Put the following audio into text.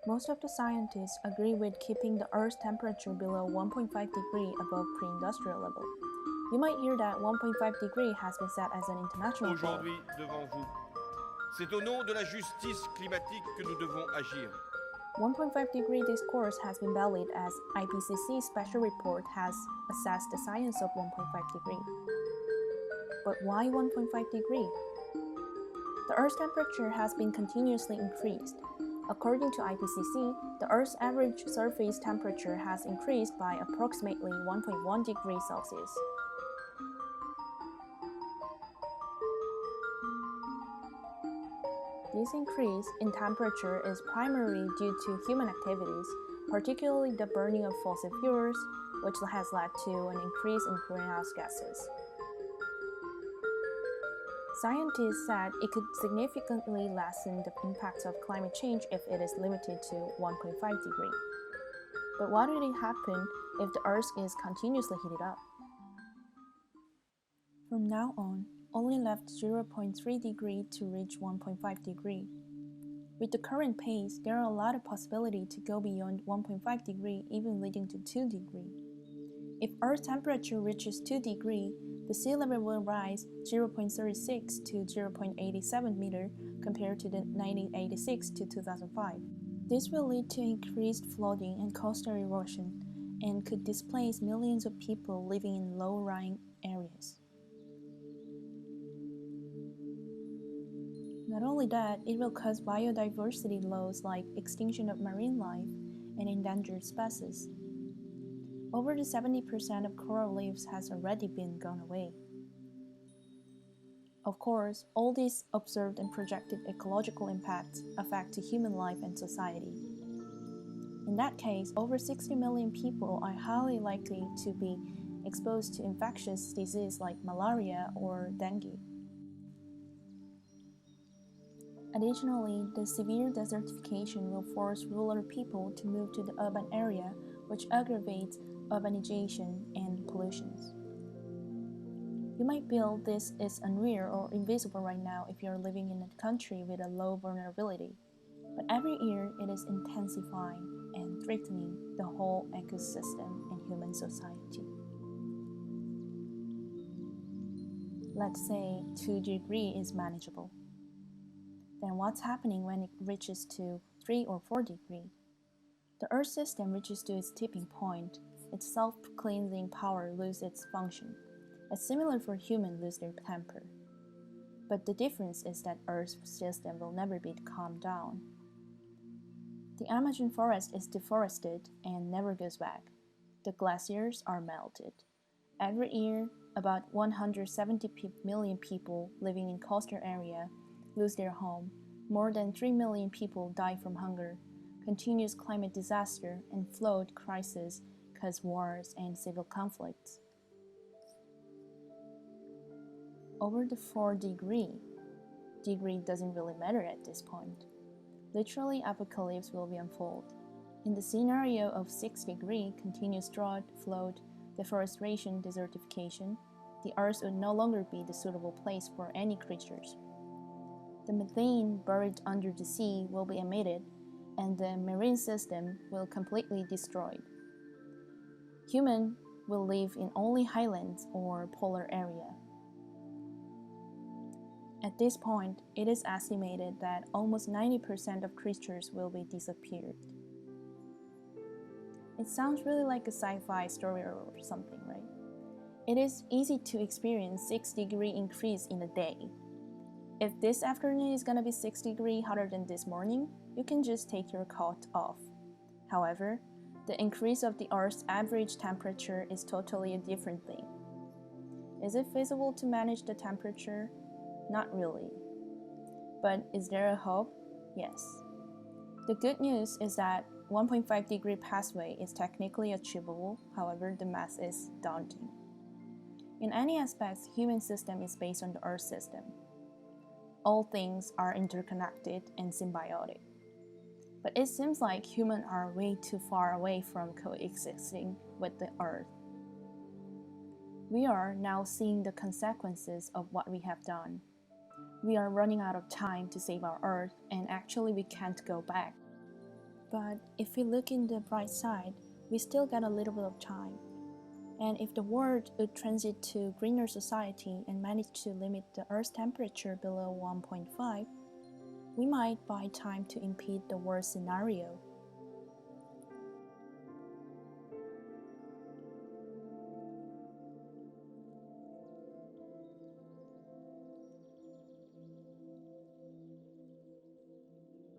Most of the scientists agree with keeping the Earth's temperature below 1.5 degree above pre-industrial level. You might hear that 1.5 degree has been set as an international goal. Aujourd'hui devant vous. C'est au nom de la justice climatique que nous devons agir. 1.5 degree discourse has been valid as IPCC special report has assessed the science of 1.5 degree. But why 1.5 degree? The Earth's temperature has been continuously increased. According to IPCC, the Earth's average surface temperature has increased by approximately 1.1 degrees Celsius. This increase in temperature is primarily due to human activities, particularly the burning of fossil fuels, which has led to an increase in greenhouse gases. Scientists said it could significantly lessen the impacts of climate change if it is limited to 1.5 degree. But what would happen if the Earth is continuously heated up? From now on, only left 0.3 degree to reach 1.5 degree. With the current pace, there are a lot of possibilities to go beyond 1.5 degree, even leading to 2 degree. If Earth temperature reaches 2 degree, the sea level will rise 0.36 to 0.87 meter compared to the 1986 to 2005. This will lead to increased flooding and coastal erosion and could displace millions of people living in low-lying areas. Not only that, it will cause biodiversity loss like extinction of marine life and endangered species. Over 70% of coral reefs has already been gone away. Of course, all these observed and projected ecological impacts affect human life and society. In that case, over 60 million people are highly likely to be exposed to infectious disease like malaria or dengue. Additionally, the severe desertification will force rural people to move to the urban area, which aggravates urbanization and pollutions. You might feel this is unreal or invisible right now if you're living in a country with a low vulnerability, but every year it is intensifying and threatening the whole ecosystem and human society. Let's say 2 degrees is manageable. Then what's happening when it reaches to 3 or 4 degrees? The Earth system reaches to its tipping point. Its self-cleansing power loses its function. It's similar for humans lose their temper. But the difference is that Earth's system will never be calmed down. The Amazon forest is deforested and never goes back. The glaciers are melted. Every year, about 170 million people living in coastal area lose their home. More than 3 million people die from hunger. Continuous climate disaster and flood crisis cause wars and civil conflicts. Over the 4 degree doesn't really matter at this point. Literally, apocalypse will be unfold. In the scenario of 6 degree, continuous drought, flood, deforestation, desertification, the Earth would no longer be the suitable place for any creatures. The methane buried under the sea will be emitted, and the marine system will completely destroyed. Humans will live in only highlands or polar area. At this point, it is estimated that almost 90% of creatures will be disappeared. It sounds really like a sci-fi story or something, right? It is easy to experience 6 degree increase in a day. If this afternoon is gonna be 6 degrees hotter than this morning, you can just take your coat off. However, the increase of the Earth's average temperature is totally a different thing. Is it feasible to manage the temperature? Not really. But is there a hope? Yes. The good news is that 1.5 degree pathway is technically achievable, however, the math is daunting. In any aspects, human system is based on the Earth system. All things are interconnected and symbiotic. But it seems like humans are way too far away from coexisting with the Earth. We are now seeing the consequences of what we have done. We are running out of time to save our Earth, and actually we can't go back. But if we look in the bright side, we still got a little bit of time. And if the world would transit to greener society and manage to limit the Earth's temperature below 1.5, we might buy time to impede the worst scenario